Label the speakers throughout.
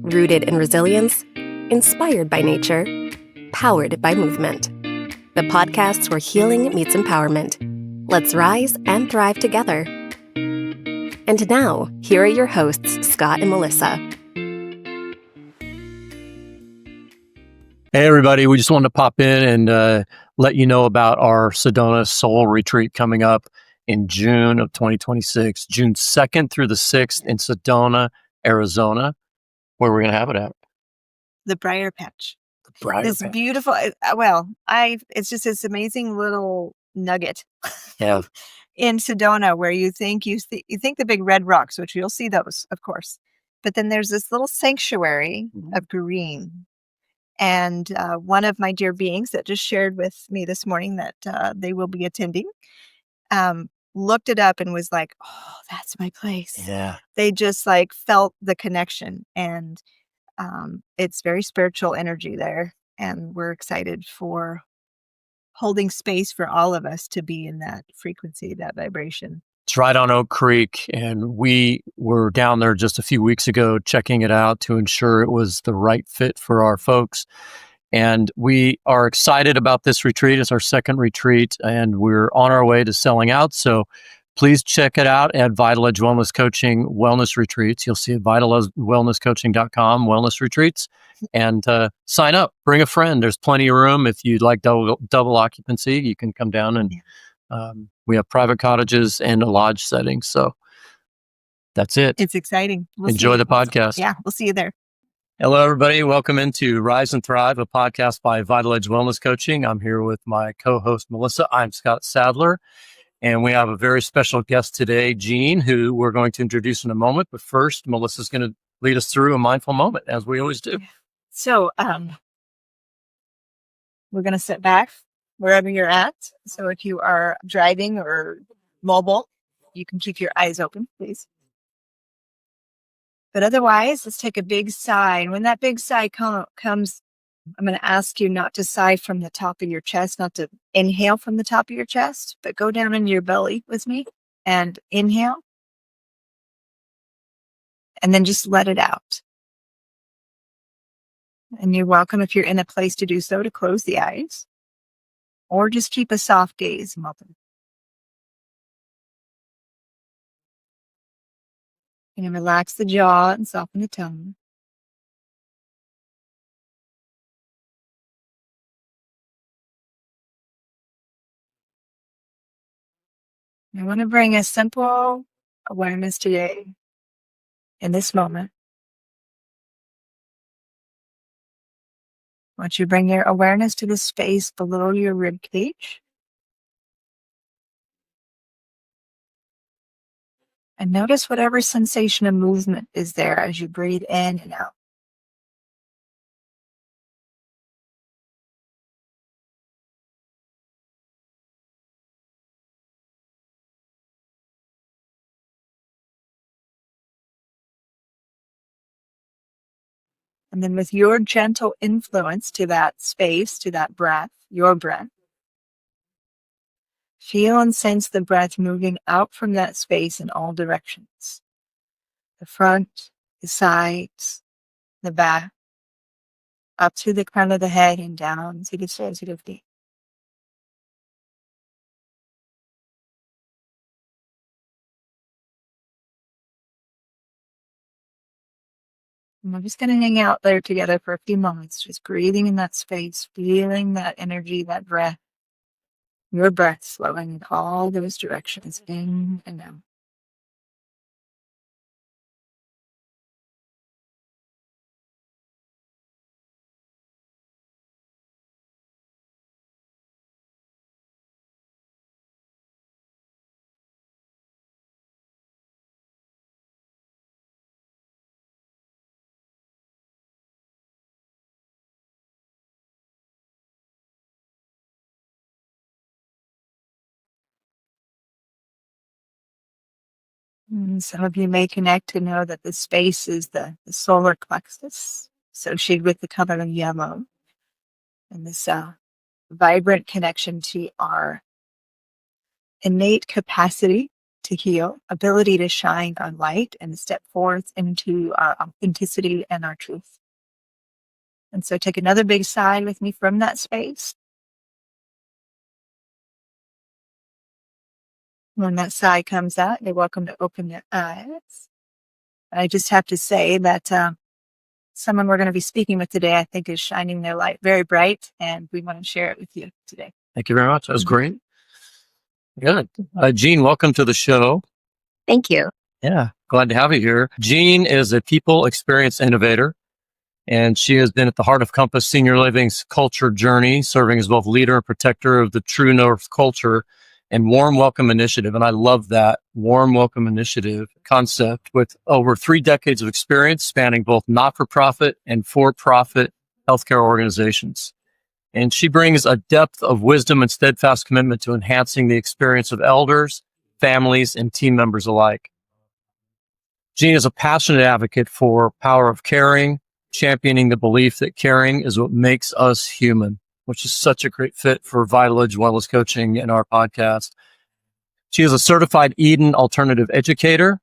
Speaker 1: Rooted in resilience, inspired by nature, powered by movement. The podcast where healing meets empowerment. Let's rise and thrive together. And now, here are your hosts, Scott and Melissa.
Speaker 2: Hey, everybody. We just wanted to pop in and let you know about our Sedona Soul Retreat coming up in June of 2026, June 2nd through the 6th in Sedona, Arizona, where we're going to have it at.
Speaker 3: The Briar Patch.
Speaker 2: Briar Patch.
Speaker 3: Beautiful. It's just this amazing little nugget.
Speaker 2: Yeah.
Speaker 3: In Sedona, where you think the big red rocks, which you'll see those, of course, but then there's this little sanctuary of green. And one of my dear beings that just shared with me this morning that they will be attending, looked it up and was like, "Oh, that's my place."
Speaker 2: Yeah.
Speaker 3: They just like felt the connection, and it's very spiritual energy there, and we're excited for holding space for all of us to be in that frequency, that vibration.
Speaker 2: It's right on Oak Creek, and we were down there just a few weeks ago checking it out to ensure it was the right fit for our folks. And we are excited about this retreat. It's our second retreat, and we're on our way to selling out. So please check it out at Vital Edge Wellness Coaching Wellness Retreats. You'll see it at vitalwellnesscoaching.com, Wellness Retreats, and sign up. Bring a friend. There's plenty of room. If you'd like double occupancy, you can come down, and we have private cottages and a lodge setting. So that's it.
Speaker 3: It's exciting.
Speaker 2: Enjoy the podcast.
Speaker 3: Yeah, we'll see you there.
Speaker 2: Hello, everybody. Welcome into Rise and Thrive, a podcast by Vital Edge Wellness Coaching. I'm here with my co-host, Melissa. I'm Scott Sadler. And we have a very special guest today, Jean, who we're going to introduce in a moment. But first, Melissa's going to lead us through a mindful moment, as we always do.
Speaker 3: So we're going to sit back wherever you're at. So if you are driving or mobile, you can keep your eyes open, please. But otherwise, let's take a big sigh. And when that big sigh comes, I'm going to ask you not to sigh from the top of your chest, not to inhale from the top of your chest, but go down into your belly with me and inhale. And then just let it out. And you're welcome, if you're in a place to do so, to close the eyes or just keep a soft gaze open. And relax the jaw and soften the tongue. I want to bring a simple awareness today, in this moment. I want you to bring your awareness to the space below your rib cage. And notice whatever sensation of movement is there as you breathe in and out. And then with your gentle influence to that space, to that breath, your breath, feel and sense the breath moving out from that space in all directions. The front, the sides, the back, up to the crown of the head and down to the soles of the feet. And we're just going to hang out there together for a few moments, just breathing in that space, feeling that energy, that breath, your breath flowing in all those directions, in and out. And some of you may connect to know that the space is the solar plexus, associated with the color of yellow. And this vibrant connection to our innate capacity to heal, ability to shine our light and step forth into our authenticity and our truth. And so take another big sigh with me from that space. When that sigh comes out, you're welcome to open your eyes. I just have to say that someone we're going to be speaking with today, I think, is shining their light very bright, and we want to share it with you today.
Speaker 2: Thank you very much. That was great. Good. Jean, welcome to the show.
Speaker 1: Thank you.
Speaker 2: Yeah, glad to have you here. Jean is a people experience innovator, and she has been at the heart of Compass Senior Living's culture journey, serving as both leader and protector of the True North culture and Warm Welcome Initiative. And I love that Warm Welcome Initiative concept with over 3 decades of experience spanning both not-for-profit and for-profit healthcare organizations. And she brings a depth of wisdom and steadfast commitment to enhancing the experience of elders, families, and team members alike. Jean is a passionate advocate for power of caring, championing the belief that caring is what makes us human, which is such a great fit for Vital Edge Wellness Coaching in our podcast. She is a certified Eden alternative educator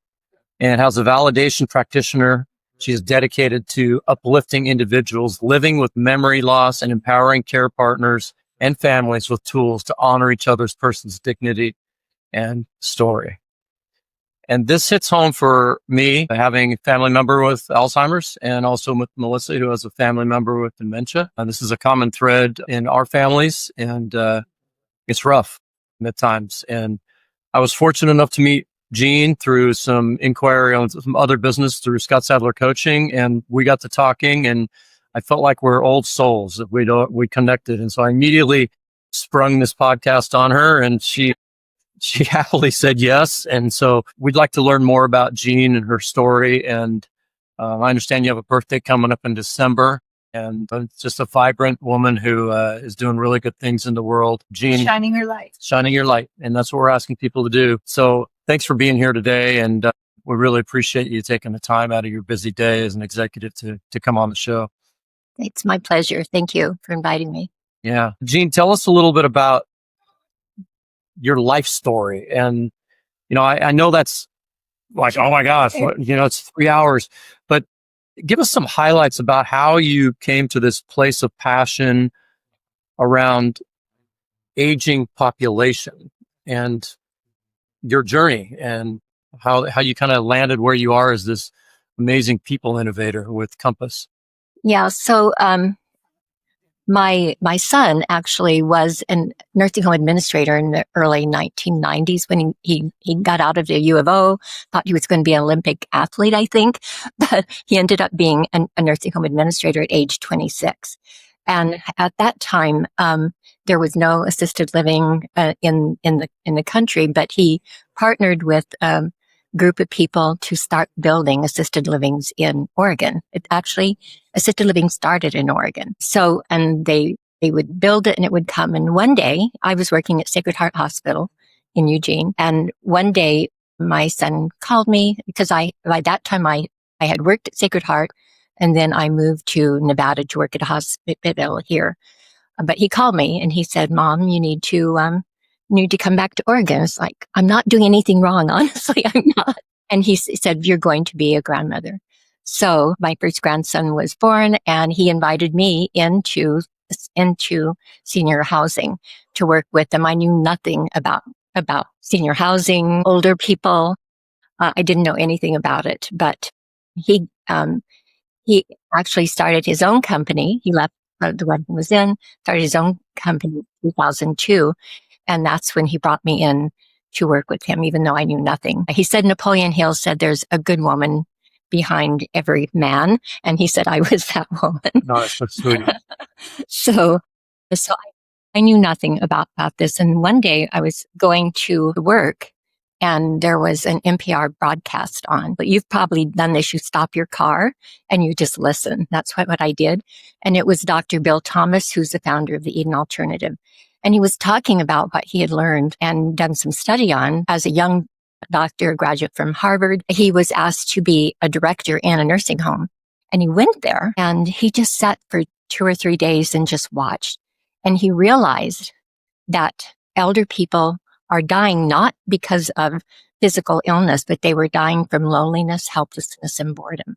Speaker 2: and has a validation practitioner. She is dedicated to uplifting individuals living with memory loss and empowering care partners and families with tools to honor each other's person's dignity and story. And this hits home for me, having a family member with Alzheimer's and also with Melissa, who has a family member with dementia. And this is a common thread in our families, and it's rough at times. And I was fortunate enough to meet Jean through some inquiry on some other business through Scott Sadler Coaching, and we got to talking, and I felt like we're old souls that we connected. And so I immediately sprung this podcast on her, and she happily said yes. And so we'd like to learn more about Jean and her story. And I understand you have a birthday coming up in December, and just a vibrant woman who is doing really good things in the world. Jean,
Speaker 3: Shining her light.
Speaker 2: Shining your light. And that's what we're asking people to do. So thanks for being here today. And we really appreciate you taking the time out of your busy day as an executive to come on the show.
Speaker 4: It's my pleasure. Thank you for inviting me.
Speaker 2: Yeah. Jean, tell us a little bit about your life story. And, I know that's like, oh my gosh, it's 3 hours, but give us some highlights about how you came to this place of passion around aging population and your journey and how you kind of landed where you are as this amazing people innovator with Compass.
Speaker 4: Yeah. So, my son actually was a nursing home administrator in the early 1990s when he got out of the U of O, thought he was going to be an Olympic athlete, I think, but he ended up being a nursing home administrator at age 26. And at that time, there was no assisted living in the country, but he partnered with group of people to start building assisted livings in Oregon. Assisted living started in Oregon. So, and they would build it and it would come. And one day I was working at Sacred Heart Hospital in Eugene. And one day my son called me because by that time I had worked at Sacred Heart, and then I moved to Nevada to work at a hospital here. But he called me and he said, "Mom, you need to come back to Oregon." It's like, I'm not doing anything wrong. Honestly, I'm not. And he said, "You're going to be a grandmother." So my first grandson was born, and he invited me into senior housing to work with them. I knew nothing about senior housing, older people. I didn't know anything about it, but he actually started his own company. He left the one he was in, started his own company in 2002. And that's when he brought me in to work with him, even though I knew nothing. He said Napoleon Hill said there's a good woman behind every man. And he said I was that woman.
Speaker 2: Nice, that's sweet.
Speaker 4: So I knew nothing about this. And one day I was going to work and there was an NPR broadcast on. But you've probably done this. You stop your car and you just listen. That's what I did. And it was Dr. Bill Thomas, who's the founder of the Eden Alternative. And he was talking about what he had learned and done some study on as a young doctor, graduate from Harvard. He was asked to be a director in a nursing home. And he went there and he just sat for 2 or 3 days and just watched. And he realized that elder people are dying not because of physical illness, but they were dying from loneliness, helplessness, and boredom.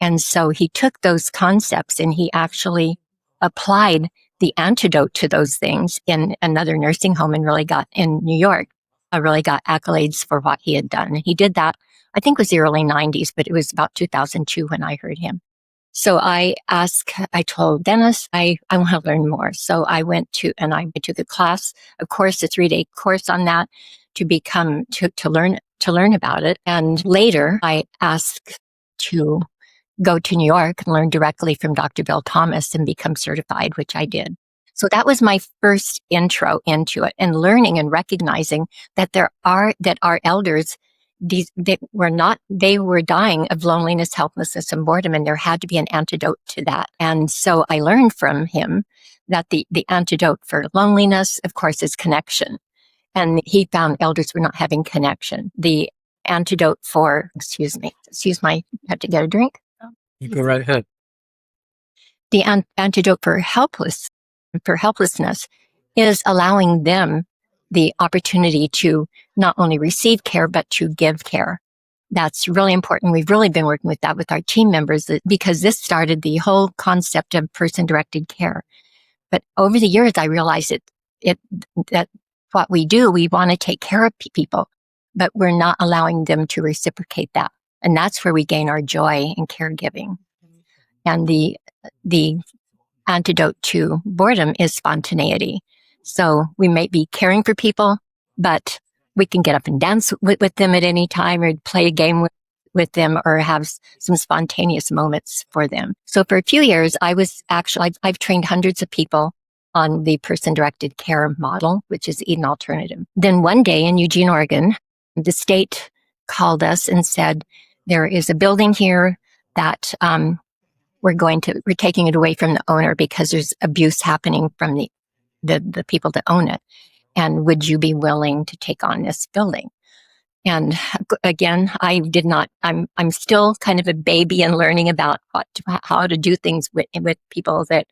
Speaker 4: And so he took those concepts and he actually applied the antidote to those things in another nursing home and really got in New York, really got accolades for what he had done. And he did that, I think it was the early 90s, but it was about 2002 when I heard him. So I told Dennis, I want to learn more. So I took a class, of course, a 3-day course on that to learn about it. And later I asked to go to New York and learn directly from Dr. Bill Thomas and become certified, which I did. So that was my first intro into it, and learning and recognizing that our elders, they were dying of loneliness, helplessness, and boredom, and there had to be an antidote to that. And so I learned from him that the antidote for loneliness, of course, is connection. And he found elders were not having connection. The antidote for, I have to get a drink.
Speaker 2: You go right ahead.
Speaker 4: The antidote for helplessness is allowing them the opportunity to not only receive care, but to give care. That's really important. We've really been working with that with our team members because this started the whole concept of person-directed care. But over the years, I realized that what we do, we want to take care of people, but we're not allowing them to reciprocate that. And that's where we gain our joy in caregiving. And the antidote to boredom is spontaneity. So we may be caring for people, but we can get up and dance with them at any time, or play a game with them, or have some spontaneous moments for them. So for a few years, I've trained hundreds of people on the person-directed care model, which is Eden Alternative. Then one day in Eugene, Oregon, the state called us and said, there is a building here that we're taking it away from the owner because there's abuse happening from the people that own it. And would you be willing to take on this building? And again, I did not. I'm still kind of a baby in learning about how to do things with people that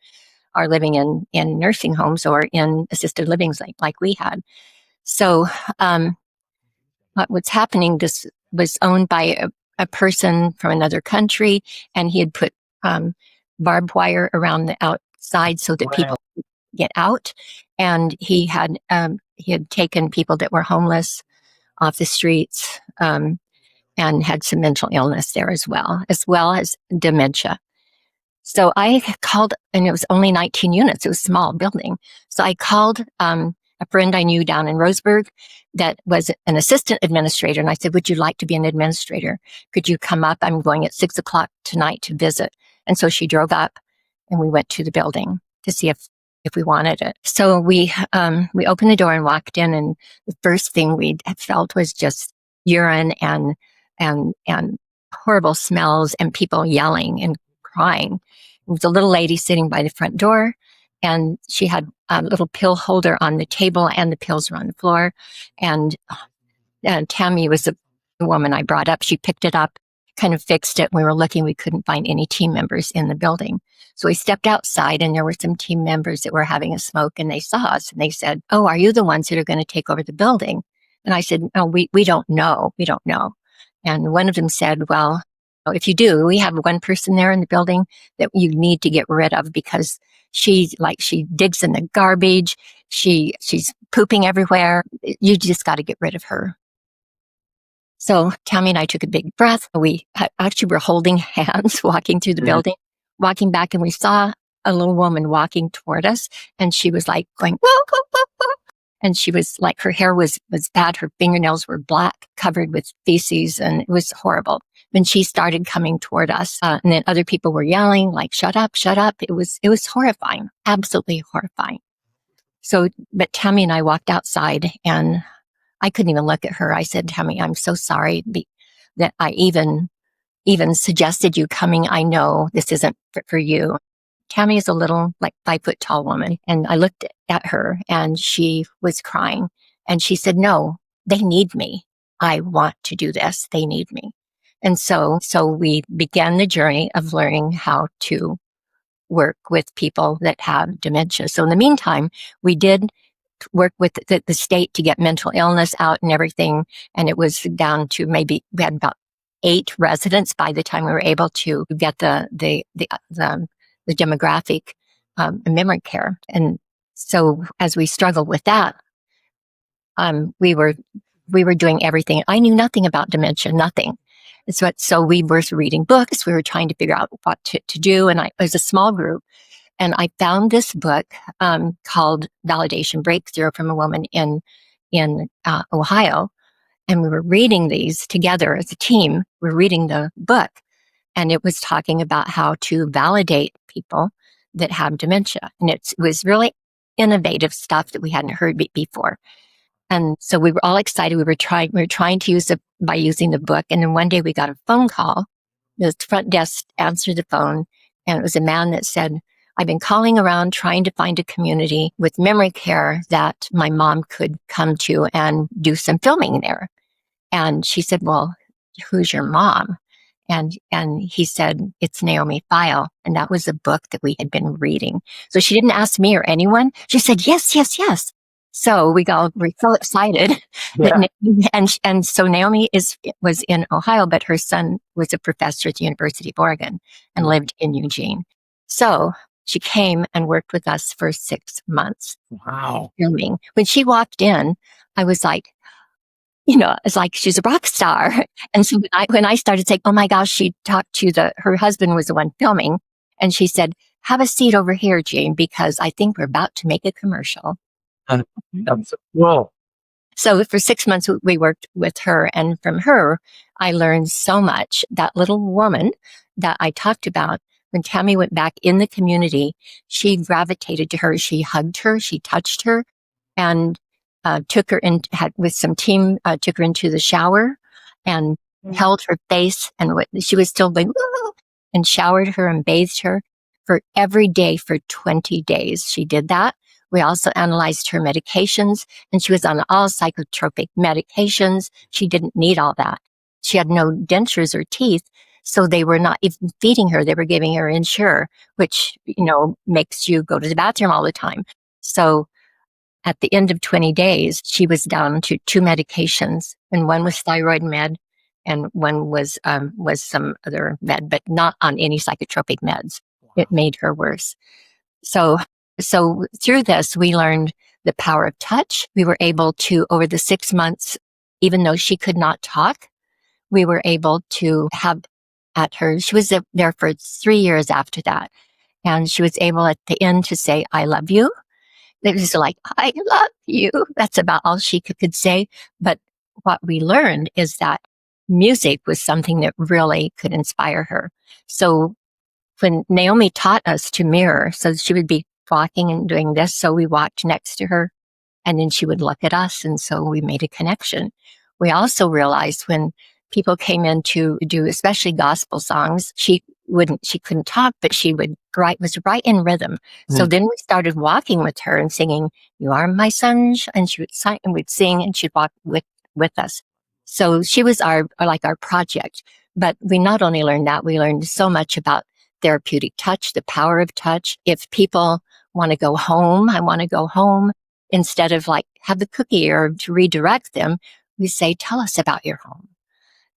Speaker 4: are living in nursing homes or in assisted livings like we had. So what was happening? This was owned by a person from another country, and he had put barbed wire around the outside so that people could get out. And he had taken people that were homeless off the streets and had some mental illness there as well as dementia. So I called, and it was only 19 units. It was a small building. So I called a friend I knew down in Roseburg that was an assistant administrator. And I said, would you like to be an administrator? Could you come up? I'm going at 6:00 tonight to visit. And so she drove up and we went to the building to see if we wanted it. So we opened the door and walked in, and the first thing we felt was just urine and horrible smells and people yelling and crying. It was a little lady sitting by the front door, and she had a little pill holder on the table, and the pills were on the floor. And Tammy was the woman I brought up. She picked it up, kind of fixed it. We were looking, we couldn't find any team members in the building. So we stepped outside, and there were some team members that were having a smoke, and they saw us and they said, oh, are you the ones that are going to take over the building? And I said, no, we don't know. We don't know. And one of them said, well, if you do, we have one person there in the building that you need to get rid of because she digs in the garbage. She's pooping everywhere. You just got to get rid of her. So Tammy and I took a big breath. We actually were holding hands walking through the building, walking back, and we saw a little woman walking toward us, and she was like going, whoa, whoa, whoa, whoa. And she was like, her hair was bad. Her fingernails were black, covered with feces, and it was horrible. When she started coming toward us, and then other people were yelling like, shut up, shut up. It was horrifying, absolutely horrifying. So, but Tammy and I walked outside, and I couldn't even look at her. I said, Tammy, I'm so sorry that I even suggested you coming. I know this isn't for you. Tammy is a little, like 5 foot tall woman. And I looked at her, and she was crying, and she said, no, they need me. I want to do this. They need me. And so we began the journey of learning how to work with people that have dementia. So in the meantime, we did work with the state to get mental illness out and everything. And it was down to maybe we had about 8 residents by the time we were able to get the demographic memory care. And so as we struggled with that, we were doing everything. I knew nothing about dementia, nothing. So we were reading books. We were trying to figure out what to do. And it was a small group. And I found this book called Validation Breakthrough from a woman in Ohio. And we were reading these together as a team. We're reading the book. And it was talking about how to validate people that have dementia. And it was really innovative stuff that we hadn't heard before. And so we were all excited. We were trying to use it by using the book. And then one day we got a phone call. The front desk answered the phone, and it was a man that said, I've been calling around trying to find a community with memory care that my mom could come to and do some filming there. And she said, well, who's your mom? And he said, it's Naomi File. And that was a book that we had been reading. So she didn't ask me or anyone. She said, yes, yes, yes. So we're so excited.
Speaker 2: Yeah.
Speaker 4: And so Naomi was in Ohio, but her son was a professor at the University of Oregon and lived in Eugene. So she came and worked with us for 6 months.
Speaker 2: Wow.
Speaker 4: Filming. When she walked in, I was like, it's like she's a rock star. And so when I started saying, oh my gosh, she talked to her husband was the one filming. And she said, have a seat over here, Jean, because I think we're about to make a commercial.
Speaker 2: That's cool.
Speaker 4: So for 6 months, we worked with her. And from her, I learned so much. That little woman that I talked about, when Tammy went back in the community, she gravitated to her. She hugged her. She touched her and took her in, with some team, took her into the shower and held her face. And she was still going, woo, and showered her and bathed her for every day for 20 days. She did that. We also analyzed her medications, and she was on all psychotropic medications. She didn't need all that. She had no dentures or teeth, so they were not even feeding her. They were giving her Ensure, which, makes you go to the bathroom all the time. So at the end of 20 days, she was down to 2 medications, and one was thyroid med, and one was some other med, but not on any psychotropic meds. It made her worse. So through this, we learned the power of touch. We were able to, over the 6 months, even though she could not talk, we were able to have at her. She was there for 3 years after that. And she was able at the end to say, I love you. It was like, I love you. That's about all she could say. But what we learned is that music was something that really could inspire her. So when Naomi taught us to mirror, so she would be walking and doing this. So we walked next to her and then she would look at us. And so we made a connection. We also realized when people came in to do, especially gospel songs, she couldn't talk, but she was right in rhythm. So then we started walking with her and singing, you are my sunshine. And she would sing and we'd sing and she'd walk with us. So she was our project. But we not only learned that, we learned so much about therapeutic touch, the power of touch. If people want to go home, I want to go home, instead of like have the cookie or to redirect them, we say, tell us about your home.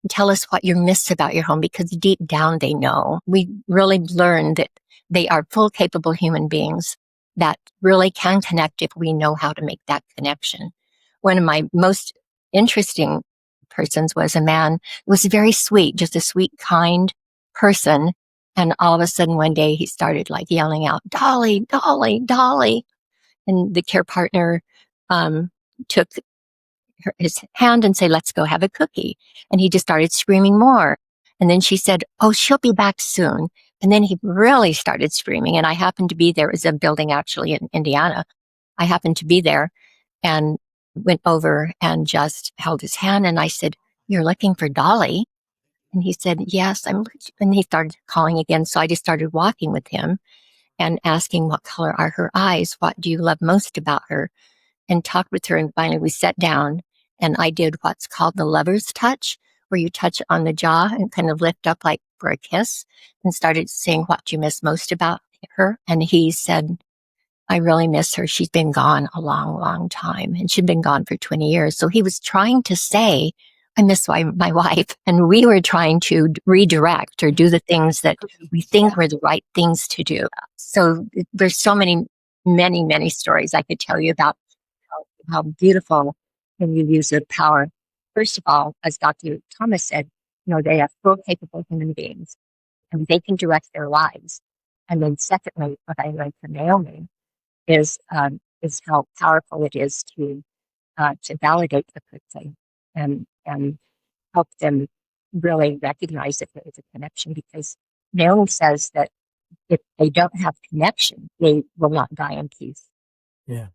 Speaker 4: Tell us what you miss about your home, because deep down they know. We really learned that they are full, capable human beings that really can connect if we know how to make that connection. One of my most interesting persons was a man who was very sweet, just a sweet, kind person. And all of a sudden one day he started like yelling out, Dolly, Dolly, Dolly. And the care partner took his hand and said, let's go have a cookie. And he just started screaming more. And then she said, oh, she'll be back soon. And then he really started screaming. And I happened to be there. It was a building actually in Indiana. I happened to be there and went over and just held his hand. And I said, you're looking for Dolly? And he said, yes, and he started calling again. So I just started walking with him and asking, what color are her eyes? What do you love most about her? And talked with her. And finally we sat down and I did what's called the lover's touch, where you touch on the jaw and kind of lift up like for a kiss, and started saying, what do you miss most about her? And he said, I really miss her. She's been gone a long, long time, and she'd been gone for 20 years. So he was trying to say, I miss my wife. And we were trying to redirect or do the things that we think were the right things to do. So there's so many, many stories I could tell you about how beautiful when you use the power. First of all, as Dr. Thomas said, they are full capable human beings and they can direct their lives. And then secondly, what I learned from Naomi is how powerful it is to validate the person and help them really recognize that there is a connection, because Naomi says that if they don't have connection, they will not die in peace.
Speaker 2: Yeah.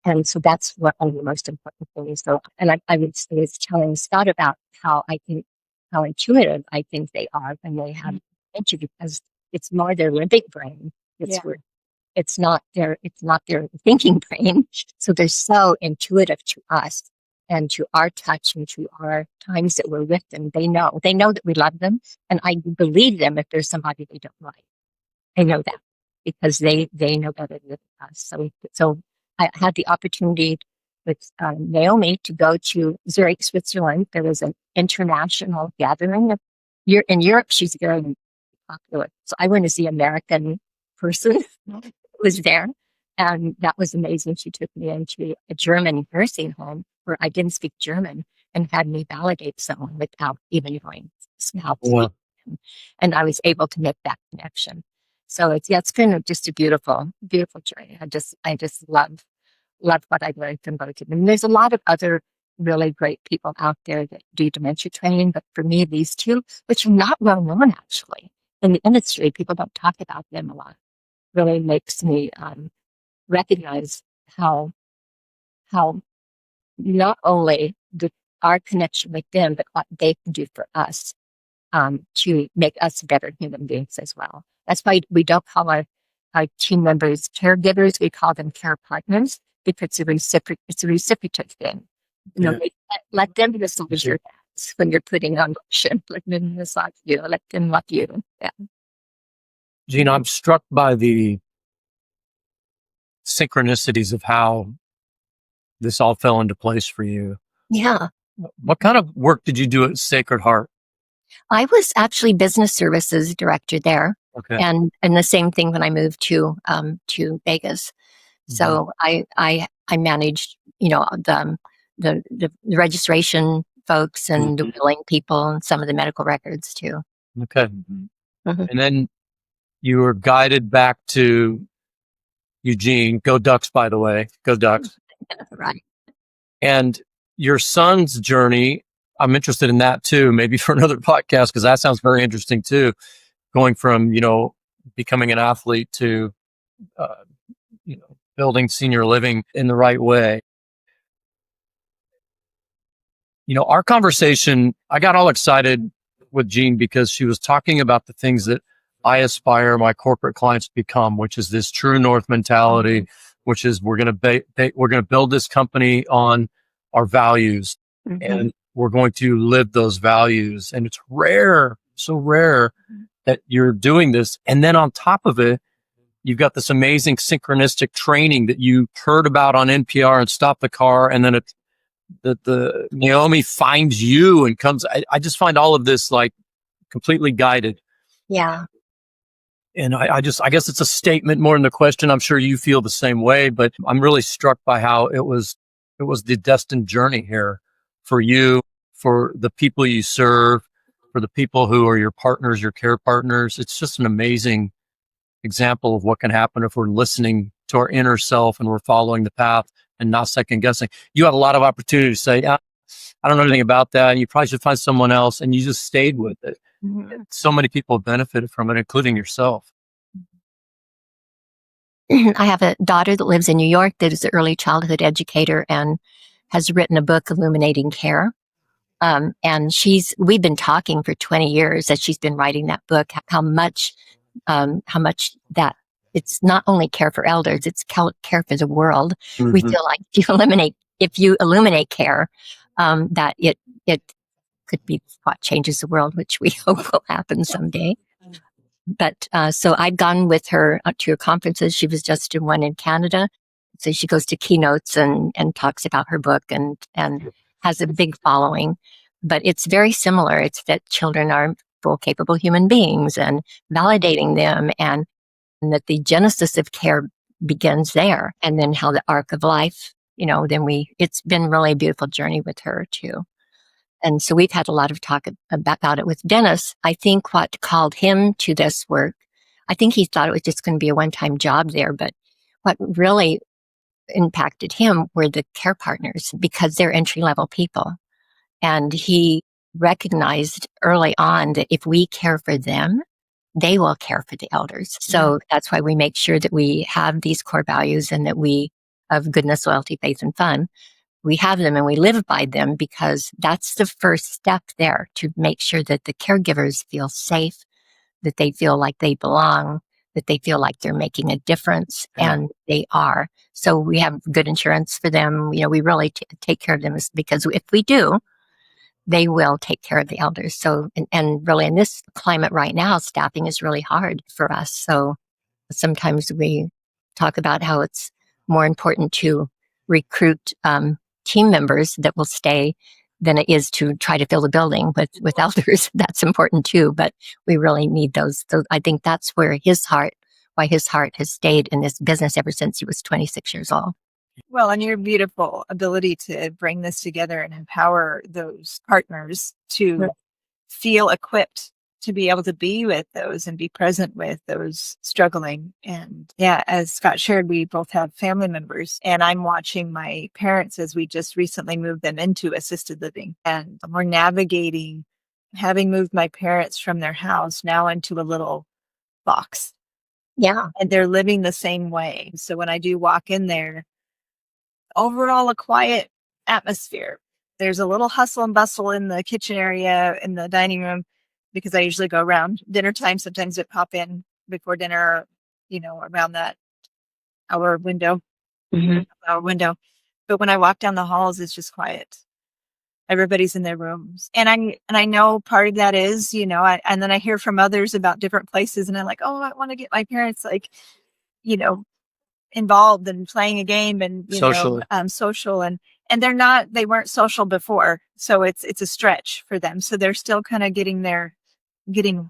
Speaker 4: And so that's one of the most important things. So, and I was telling Scott about how intuitive I think they are when they have dementia, because it's more their limbic brain. It's not their thinking brain. So they're so intuitive to us and to our touch and to our times that we're with them. They know that we love them, and I believe them if there's somebody they don't like. I know that because they know better than us. So I had the opportunity with Naomi to go to Zurich, Switzerland. There was an international gathering in Europe. She's very popular. So I went as the American person who was there. And that was amazing. She took me into a German nursing home where I didn't speak German and had me validate someone without even knowing how to speak. And I was able to make that connection. So it's been just a beautiful, beautiful journey. I just love what I've learned from both of them. And there's a lot of other really great people out there that do dementia training, but for me, these two, which are not well known actually in the industry, people don't talk about them a lot, really makes me recognize how not only our connection with them, but what they can do for us to make us better human beings as well. That's why we don't call our team members caregivers; we call them care partners, because it's a reciprocal thing. Let them massage your hands when you're putting on lotion. Let them massage you. Let them love you. Yeah.
Speaker 2: Jean, I'm struck by the synchronicities of how this all fell into place for you.
Speaker 4: Yeah.
Speaker 2: What kind of work did you do at Sacred Heart?
Speaker 4: I was actually business services director there.
Speaker 2: Okay.
Speaker 4: And the same thing when I moved to Vegas. Mm-hmm. So I managed, the registration folks and the billing people and some of the medical records too.
Speaker 2: Okay. Mm-hmm. And then you were guided back to Eugene. Go Ducks, by the way. Go Ducks.
Speaker 4: Right.
Speaker 2: And your son's journey, I'm interested in that too, maybe for another podcast, because that sounds very interesting too. Going from, becoming an athlete to, building senior living in the right way. Our conversation, I got all excited with Jean because she was talking about the things that I aspire my corporate clients to become, which is this true north mentality, which is we're going to build this company on our values, and we're going to live those values. And it's rare, so rare that you're doing this. And then on top of it, you've got this amazing synchronistic training that you heard about on NPR and Stop the Car. And then the Naomi finds you and comes. I just find all of this like completely guided.
Speaker 4: Yeah.
Speaker 2: And I guess it's a statement more than a question. I'm sure you feel the same way, but I'm really struck by how it was the destined journey here for you, for the people you serve, for the people who are your partners, your care partners. It's just an amazing example of what can happen if we're listening to our inner self and we're following the path and not second guessing. You had a lot of opportunity to say, I don't know anything about that, and you probably should find someone else, and you just stayed with it. Mm-hmm. So many people have benefited from it, including yourself.
Speaker 4: I have a daughter that lives in New York that is an early childhood educator and has written a book, Illuminating Care. And we've been talking for 20 years as she's been writing that book, how much that it's not only care for elders, it's care for the world. Mm-hmm. We feel like if you illuminate care, that it could be what changes the world, which we hope will happen someday. But so I've gone with her to her conferences. She was just in one in Canada. So she goes to keynotes and talks about her book and has a big following. But it's very similar. It's that children are full, capable human beings and validating them, and that the genesis of care begins there. And then how the arc of life, it's been really a beautiful journey with her too. And so we've had a lot of talk about it with Dennis. I think what called him to this work, I think he thought it was just going to be a one-time job there, but what really impacted him were the care partners, because they're entry-level people. And he recognized early on that if we care for them, they will care for the elders. So that's why we make sure that we have these core values and that we, of goodness, loyalty, faith, and fun, we have them and we live by them, because that's the first step there, to make sure that the caregivers feel safe, that they feel like they belong, that they feel like they're making a difference, and they are. So we have good insurance for them. We really take care of them, because if we do, they will take care of the elders. So, and really in this climate right now, staffing is really hard for us. So sometimes we talk about how it's more important to recruit team members that will stay than it is to try to fill the building with elders. That's important too, but we really need those. So I think that's why his heart has stayed in this business ever since he was 26 years old.
Speaker 3: Well, and your beautiful ability to bring this together and empower those partners to feel equipped to be able to be with those and be present with those struggling. And as Scott shared, we both have family members, and I'm watching my parents as we just recently moved them into assisted living, and we're navigating having moved my parents from their house now into a little box.
Speaker 4: Yeah.
Speaker 3: And they're living the same way. So when I do walk in there, overall a quiet atmosphere. There's a little hustle and bustle in the kitchen area, in the dining room, because I usually go around dinner time. Sometimes I pop in before dinner, around that hour window. But when I walk down the halls, it's just quiet. Everybody's in their rooms. And I know part of that is, and then I hear from others about different places, and I'm like, oh, I want to get my parents involved in playing a game and social, and they weren't social before, so it's a stretch for them. So they're still kind of getting,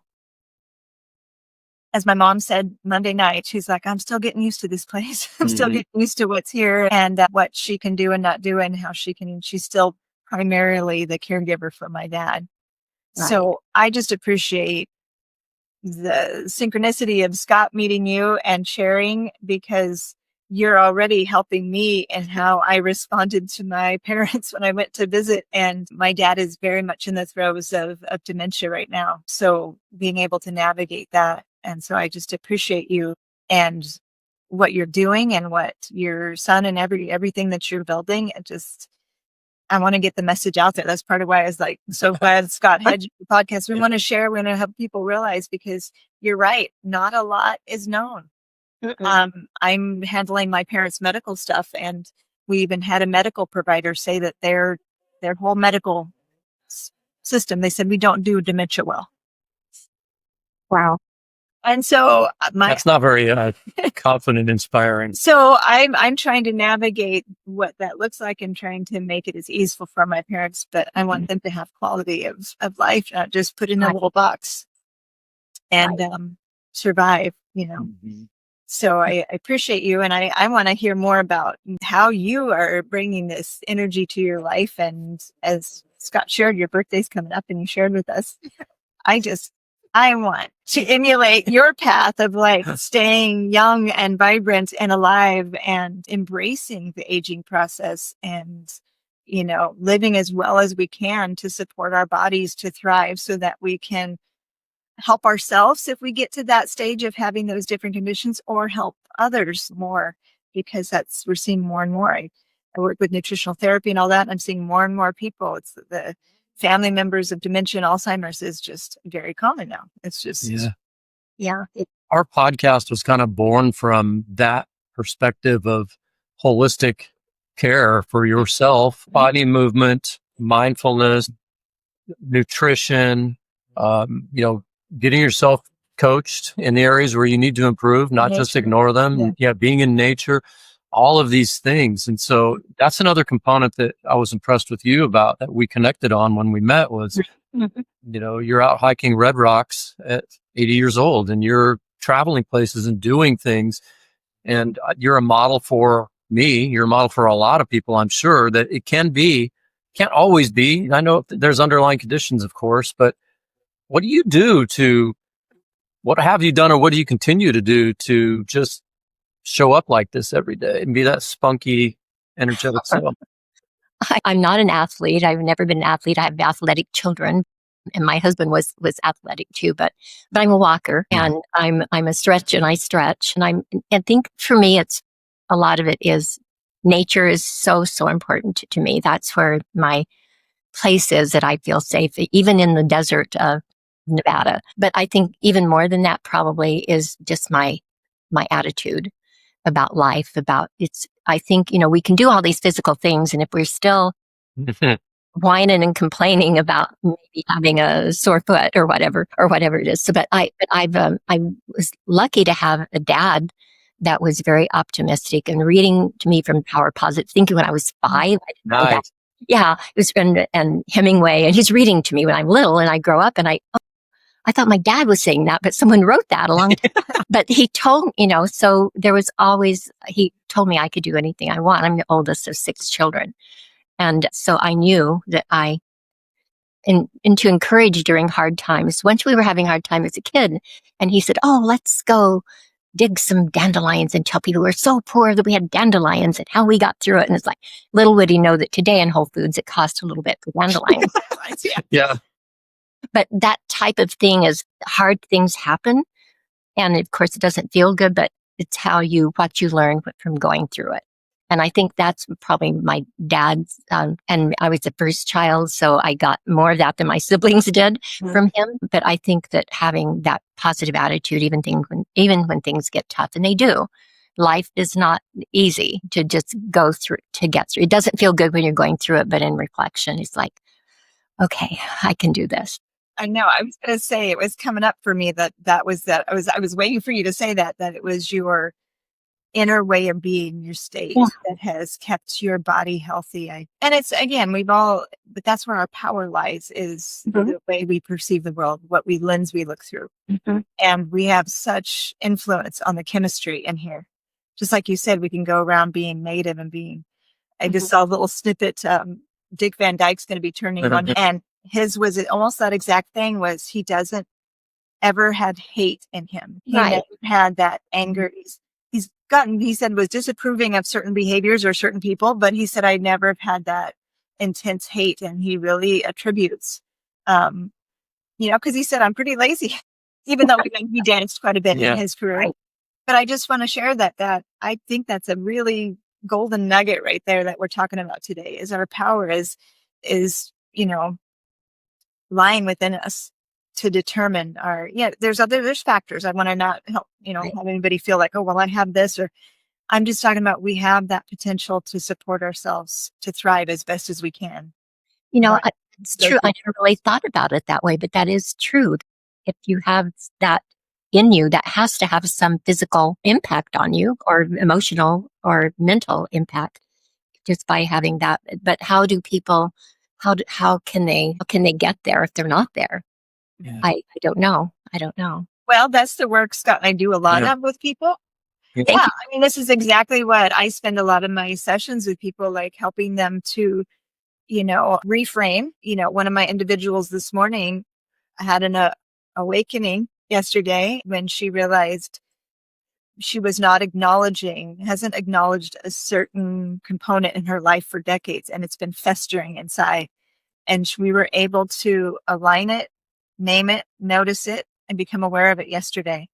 Speaker 3: as my mom said Monday night, she's like, I'm still getting used to this place. I'm still getting used to what's here and what she can do and not do, and how she's still primarily the caregiver for my dad. Right. So I just appreciate the synchronicity of Scott meeting you and sharing, because you're already helping me in how I responded to my parents when I went to visit. And my dad is very much in the throes of dementia right now. So being able to navigate that. And so I just appreciate you and what you're doing and what your son and everything that you're building. I want to get the message out there. That's part of why I was like so glad Scott had the podcast. We want to share. We want to help people realize, because you're right. Not a lot is known. I'm handling my parents' medical stuff, and we even had a medical provider say that their whole medical system, they said, we don't do dementia well.
Speaker 4: Wow.
Speaker 3: And so
Speaker 2: that's not very confident, inspiring.
Speaker 3: So I'm trying to navigate what that looks like and trying to make it as easy for my parents, but I want them to have quality of life, not just put in a little box and survive, So I appreciate you, and I want to hear more about how you are bringing this energy to your life. And as Scott shared, your birthday's coming up, and you shared with us. I want to emulate your path of staying young and vibrant and alive and embracing the aging process and, living as well as we can to support our bodies to thrive, so that we can help ourselves if we get to that stage of having those different conditions, or help others more, because we're seeing more and more. I work with nutritional therapy and all that, and I'm seeing more and more people. It's the family members of dementia and Alzheimer's is just very common now. It's just,
Speaker 2: Our podcast was kind of born from that perspective of holistic care for yourself, body movement, mindfulness, nutrition, getting yourself coached in the areas where you need to improve, not just ignore them. Yeah, being in nature, all of these things. And so that's another component that I was impressed with you about, that we connected on when we met, was, you're out hiking red rocks at 80 years old, and you're traveling places and doing things. And you're a model for me. You're a model for a lot of people, I'm sure, that it can't always be. I know there's underlying conditions, of course, but what do you do what have you done, or what do you continue to do to just show up like this every day and be that spunky, energetic self?
Speaker 4: I'm not an athlete. I've never been an athlete. I have athletic children, and my husband was athletic too. But I'm a walker, and I'm a stretch, and I stretch, and I think for me, it's a lot of it is nature is so important to me. That's where my place is, that I feel safe, even in the desert of Nevada. But I think even more than that probably is just my attitude about life, I think, we can do all these physical things, and if we're still whining and complaining about maybe having a sore foot or whatever it is. So, I was lucky to have a dad that was very optimistic and reading to me from Power Positive Thinking when I was 5. I didn't know that. Yeah, it was and Hemingway, and he's reading to me when I'm little, and I grow up, and I thought my dad was saying that, but someone wrote that a long time. But he told, so there was always, he told me I could do anything I want. I'm the oldest of 6 children. And so I knew that and to encourage during hard times. Once we were having a hard time as a kid, and he said, "Oh, let's go dig some dandelions and tell people we're so poor that we had dandelions and how we got through it." And it's like, little would he know that today in Whole Foods, it cost a little bit for dandelions.
Speaker 2: Yeah.
Speaker 4: But that type of thing is, hard things happen. And of course, it doesn't feel good, but it's what you learn from going through it. And I think that's probably my dad's, and I was the first child, so I got more of that than my siblings did from him. But I think that having that positive attitude, even when things get tough, and they do, life is not easy to just go through, to get through. It doesn't feel good when you're going through it, but in reflection, it's like, okay, I can do this.
Speaker 3: I know. I was going to say, it was coming up for me that I was waiting for you to say that it was your inner way of being, your state that has kept your body healthy. And it's, again, but that's where our power lies, is the way we perceive the world, what lens we look through. And we have such influence on the chemistry in here. Just like you said, we can go around being native and being, I just saw a little snippet, Dick Van Dyke's going to be turning on, and his was almost that exact thing, was he doesn't ever had hate in him. He never had that anger. He said, was disapproving of certain behaviors or certain people, but he said, I never have had that intense hate. And he really attributes, because he said, I'm pretty lazy, even though he danced quite a bit in his career. But I just want to share that I think that's a really golden nugget right there that we're talking about today, is our power is lying within us to determine there's factors. I want to not help, have anybody feel like, oh, well, I have this, or I'm just talking about, we have that potential to support ourselves, to thrive as best as we can.
Speaker 4: It's true. I never really thought about it that way, but that is true. If you have that in you, that has to have some physical impact on you, or emotional or mental impact, just by having that. But how do people, how can they get there if they're not there? Yeah. I don't know.
Speaker 3: Well, that's the work Scott and I do a lot of with people. I mean, this is exactly what I spend a lot of my sessions with people, like helping them to, reframe. One of my individuals this morning had an awakening yesterday when she realized she was hasn't acknowledged a certain component in her life for decades, and it's been festering inside. And we were able to align it, name it, notice it, and become aware of it yesterday.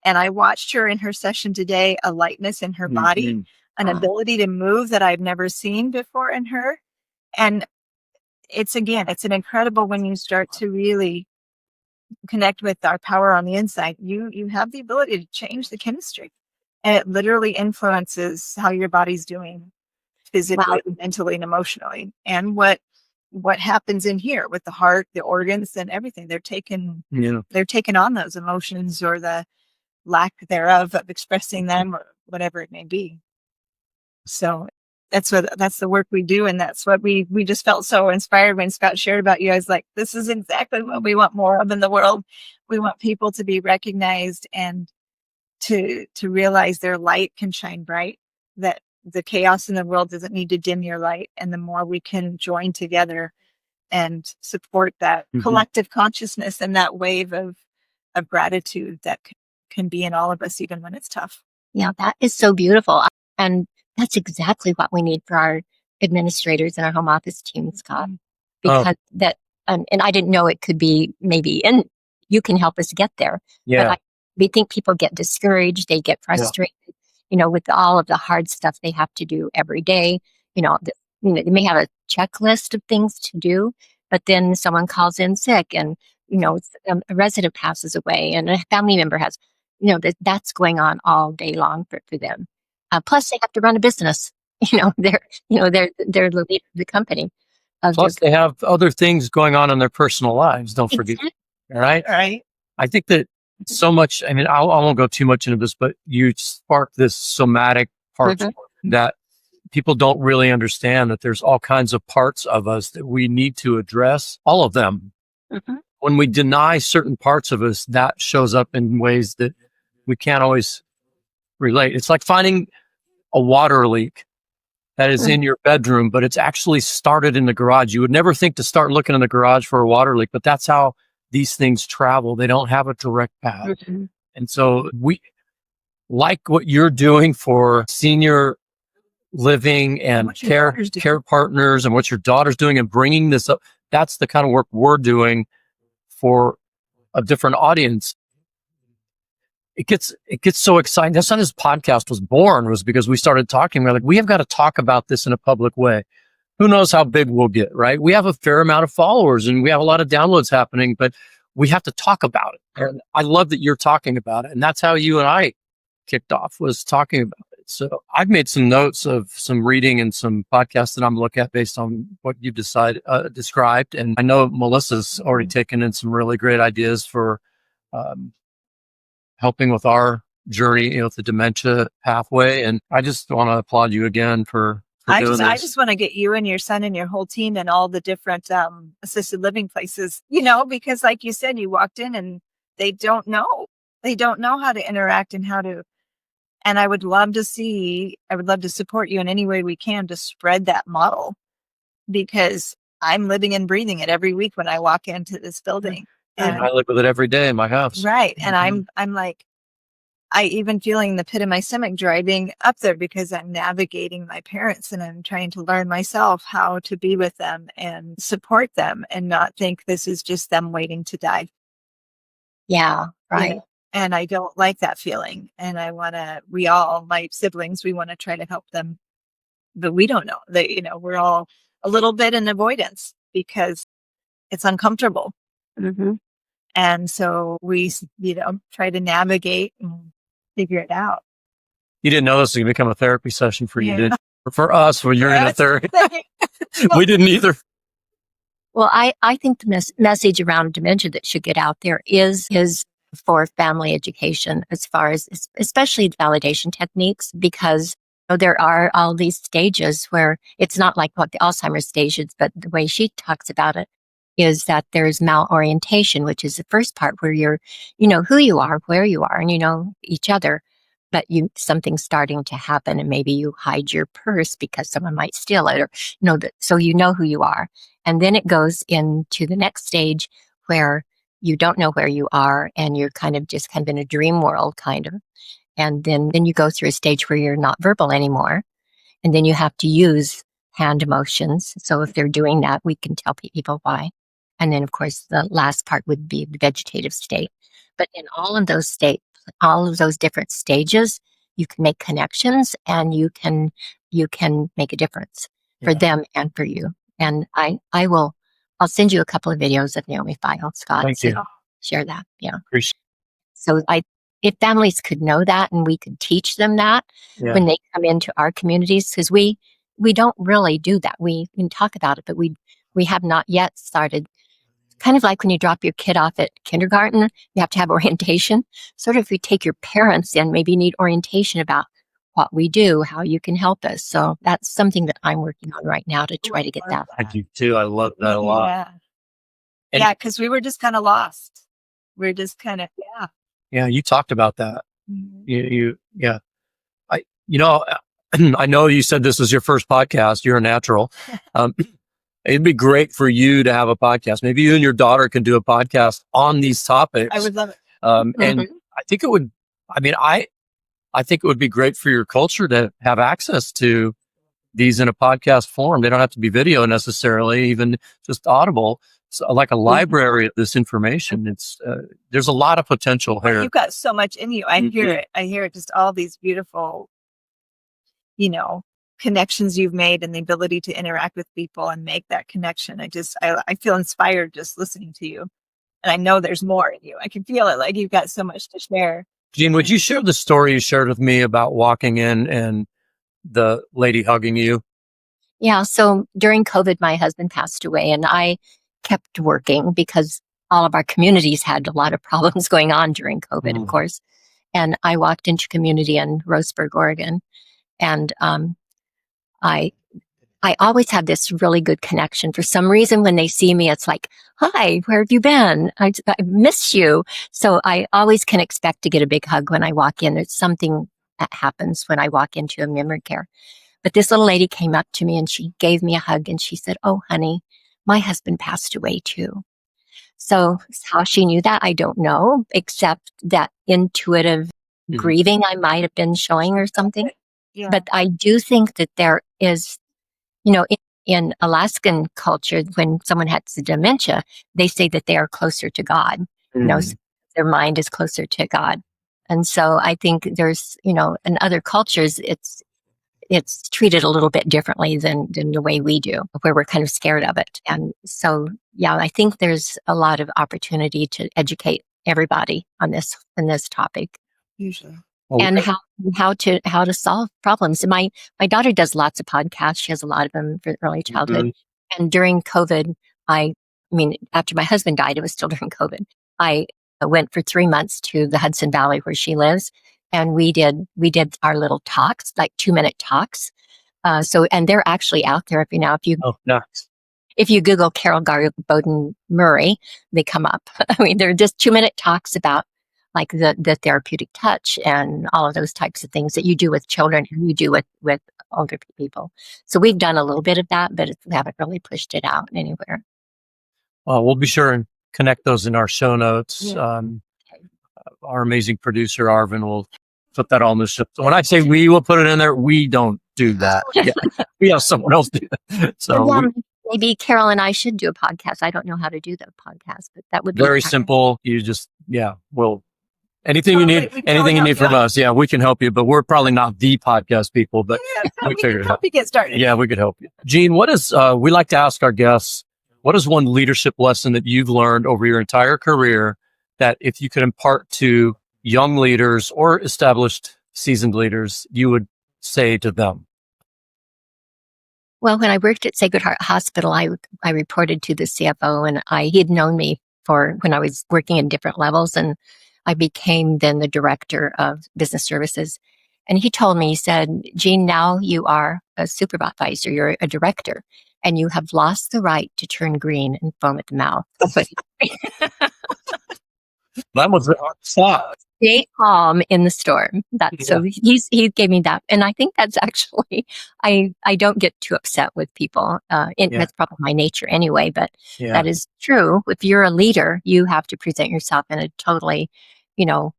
Speaker 3: And I watched her in her session today, a lightness in her body, an ability to move that I've never seen before in her. And it's an incredible, when you start to really connect with our power on the inside, you have the ability to change the chemistry. And it literally influences how your body's doing physically, mentally, and emotionally. And what what happens in here with the heart, the organs, and everything. They're taking on those emotions or the lack thereof of expressing them or whatever it may be. So that's the work we do, and that's what we just felt so inspired when Scott shared about you. I was like, this is exactly what we want more of in the world. We want people to be recognized and to realize their light can shine bright, that the chaos in the world doesn't need to dim your light. And the more we can join together and support that collective consciousness and that wave of gratitude that can be in all of us, even when it's tough.
Speaker 4: Yeah, that is so beautiful. And that's exactly what we need for our administrators and our home office team, Scott. Because and I didn't know it could be maybe, and you can help us get there.
Speaker 2: Yeah.
Speaker 4: But we think people get discouraged, they get frustrated, with all of the hard stuff they have to do every day. They may have a checklist of things to do, but then someone calls in sick and, a resident passes away and a family member has, that's going on all day long for them. Plus they have to run a business. They're the leader of the company.
Speaker 2: Plus they have other things going on in their personal lives. Don't forget.
Speaker 4: Exactly.
Speaker 3: Right.
Speaker 2: I think that so much, I mean, I won't go too much into this, but you sparked this somatic part that people don't really understand, that there's all kinds of parts of us that we need to address, all of them. When we deny certain parts of us, that shows up in ways that we can't always relate. It's like finding a water leak that is in your bedroom, but it's actually started in the garage. You would never think to start looking in the garage for a water leak, but that's how these things travel. They don't have a direct path. And so we like what you're doing for senior living and care partners and what your daughter's doing and bringing this up. That's the kind of work we're doing for a different audience. It gets so exciting. That's how this podcast was born, was because we started talking. We're like, we have got to talk about this in a public way. Who knows how big we'll get, right? We have a fair amount of followers and we have a lot of downloads happening, but we have to talk about it. And I love that you're talking about it. And that's how you and I kicked off, was talking about it. So I've made some notes of some reading and some podcasts that I'm looking at based on what you've described. And I know Melissa's already taken in some really great ideas for helping with our journey, with the dementia pathway. And I just want to applaud you again for
Speaker 3: I just want to get you and your son and your whole team and all the different assisted living places, because like you said, you walked in and they don't know how to interact and how to, and I would love to support you in any way we can to spread that model, because I'm living and breathing it every week when I walk into this building.
Speaker 2: And I live with it every day in my house.
Speaker 3: Right. And I'm like, I even feeling the pit of my stomach driving up there, because I'm navigating my parents and I'm trying to learn myself how to be with them and support them and not think this is just them waiting to die.
Speaker 4: Yeah, right.
Speaker 3: And I don't like that feeling. And my siblings, we want to try to help them, but we don't know. We're all a little bit in avoidance because it's uncomfortable. And so we, try to navigate and figure it out.
Speaker 2: You didn't know this was going to become a therapy session for you, did you? For us, when you're in a therapy, we didn't either.
Speaker 4: Well, I think the message around dementia that should get out there is for family education, as far as especially validation techniques, because there are all these stages where it's not like what the Alzheimer's stages, but the way she talks about it is that there's malorientation, which is the first part where you know who you are, where you are, and you know each other, but something's starting to happen, and maybe you hide your purse because someone might steal it, or so you know who you are. And then it goes into the next stage where you don't know where you are, and you're kind of in a dream world, kind of. And then you go through a stage where you're not verbal anymore, and then you have to use hand emotions. So if they're doing that, we can tell people why. And then, of course, the last part would be the vegetative state. But in all of those states, all of those different stages, you can make connections, and you can make a difference for them and for you. And I'll send you a couple of videos of Naomi File, Scott.
Speaker 2: Thank you.
Speaker 4: Share that. Yeah.
Speaker 2: Appreciate it.
Speaker 4: So if families could know that, and we could teach them that when they come into our communities, because we don't really do that. We can talk about it, but we we have not yet started. Kind of like when you drop your kid off at kindergarten, you have to have orientation. Sort of if you take your parents in, maybe you need orientation about what we do, how you can help us. So that's something that I'm working on right now to try to get that.
Speaker 2: I do too. I love that a lot.
Speaker 3: Yeah.
Speaker 2: And-
Speaker 3: Yeah, because we were just kind of lost. We're just kind of,
Speaker 2: Yeah, you talked about that.
Speaker 3: Mhm.
Speaker 2: Yeah. I know you said this was your first podcast. You're a natural. It'd be great for you to have a podcast. Maybe you and your daughter can do a podcast on these topics.
Speaker 3: I would love it.
Speaker 2: And I think it would, I think it would be great for your culture to have access to these in a podcast form. They don't have to be video necessarily, even just audible. So like a library of this information. It's there's a lot of potential here.
Speaker 3: You've got so much in you. I hear it. I hear it. Just all these beautiful, connections you've made and the ability to interact with people and make that connection. I feel inspired just listening to you. And I know there's more in you. I can feel it. Like you've got so much to share.
Speaker 2: Jean, would you share the story you shared with me about walking in and the lady hugging you?
Speaker 4: Yeah. So during COVID, my husband passed away and I kept working because all of our communities had a lot of problems going on during COVID, of course. And I walked into community in Roseburg, Oregon. And I always have this really good connection. For some reason, when they see me, it's like, hi, where have you been? I miss you. So I always can expect to get a big hug when I walk in. There's something that happens when I walk into a memory care. But this little lady came up to me and she gave me a hug and she said, oh, honey, my husband passed away too. So how she knew that, I don't know, except that intuitive grieving I might have been showing or something.
Speaker 3: Yeah.
Speaker 4: But I do think that there is, in Alaskan culture, when someone has dementia, they say that they are closer to God. Their mind is closer to God. And so I think there's, in other cultures, it's treated a little bit differently than the way we do, where we're kind of scared of it. And so, yeah, I think there's a lot of opportunity to educate everybody on this topic.
Speaker 3: Usually.
Speaker 4: And how to solve problems. My daughter does lots of podcasts. She has a lot of them for early childhood. And during COVID, after my husband died, it was still during COVID. I went for 3 months to the Hudson Valley where she lives, and we did our little talks, like 2-minute talks. And they're actually out there. If you Google Carol Garboden Murray, they come up. They're just 2-minute talks about like the therapeutic touch and all of those types of things that you do with children and you do with older people. So we've done a little bit of that, but we haven't really pushed it out anywhere.
Speaker 2: Well, we'll be sure and connect those in our show notes.
Speaker 3: Yeah.
Speaker 2: Our amazing producer, Arvin, will put that on the show. So when I say we will put it in there, we don't do that. We have someone else do that. So
Speaker 4: maybe Carol and I should do a podcast. I don't know how to do the podcast, but that would be
Speaker 2: very simple. You just, anything you need from us, we can help you, but we're probably not the podcast people, but we figured it out.
Speaker 3: Help you get started.
Speaker 2: Yeah, we could help you. Jean, what is, we like to ask our guests, what is one leadership lesson that you've learned over your entire career that if you could impart to young leaders or established seasoned leaders, you would say to them?
Speaker 4: Well, when I worked at Sacred Heart Hospital, I reported to the CFO, and he had known me for when I was working in different levels, and I became then the director of business services. And he told me, he said, Jean, now you are a supervisor, you're a director, and you have lost the right to turn green and foam at the mouth.
Speaker 2: That was a hard thought.
Speaker 4: Stay calm in the storm. So he gave me that. And I think that's actually, I don't get too upset with people. That's probably my nature anyway, but that is true. If you're a leader, you have to present yourself in a totally, of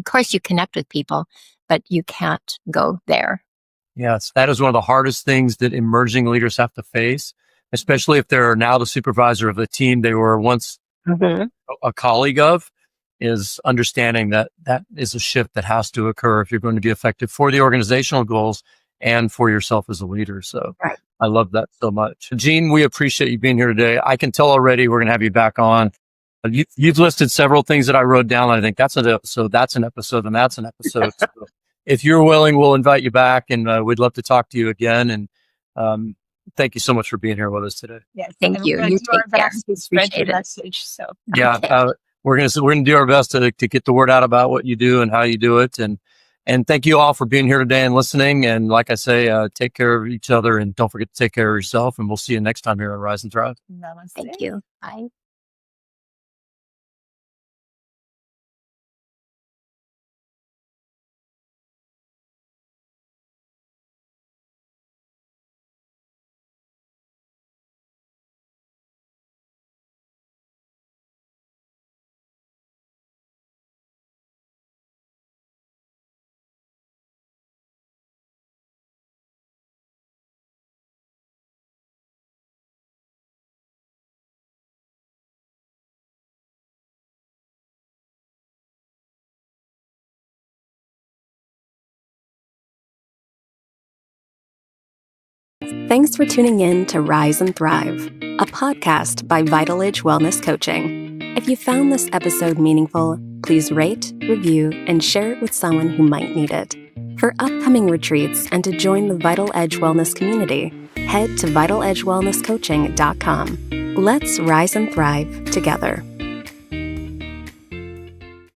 Speaker 4: course you connect with people, but you can't go there.
Speaker 2: Yes, that is one of the hardest things that emerging leaders have to face, especially if they're now the supervisor of the team they were once a colleague of, is understanding that is a shift that has to occur if you're going to be effective for the organizational goals and for yourself as a leader. So I love that so much. Jean, we appreciate you being here today. I can tell already we're going to have you back on. You've listed several things that I wrote down. I think that's an episode, and that's an episode. So if you're willing, we'll invite you back, and we'd love to talk to you again. And thank you so much for being here with us today.
Speaker 3: Yes.
Speaker 4: Thank
Speaker 3: and
Speaker 4: you.
Speaker 3: We're going
Speaker 4: You
Speaker 3: to do our
Speaker 4: take care.
Speaker 3: best to spread your
Speaker 4: Appreciate it.
Speaker 3: message. So
Speaker 2: Yeah,
Speaker 4: Okay.
Speaker 2: we're gonna do our best to get the word out about what you do and how you do it, and thank you all for being here today and listening. And like I say, take care of each other and don't forget to take care of yourself. And we'll see you next time here on Rise and Thrive.
Speaker 3: namaste.
Speaker 4: Thank you. Bye.
Speaker 1: Thanks for tuning in to Rise and Thrive, a podcast by Vital Age Wellness Coaching. If you found this episode meaningful, please rate, review, and share it with someone who might need it. For upcoming retreats and to join the Vital Edge Wellness community, head to vitaledgewellnesscoaching.com. Let's rise and thrive together.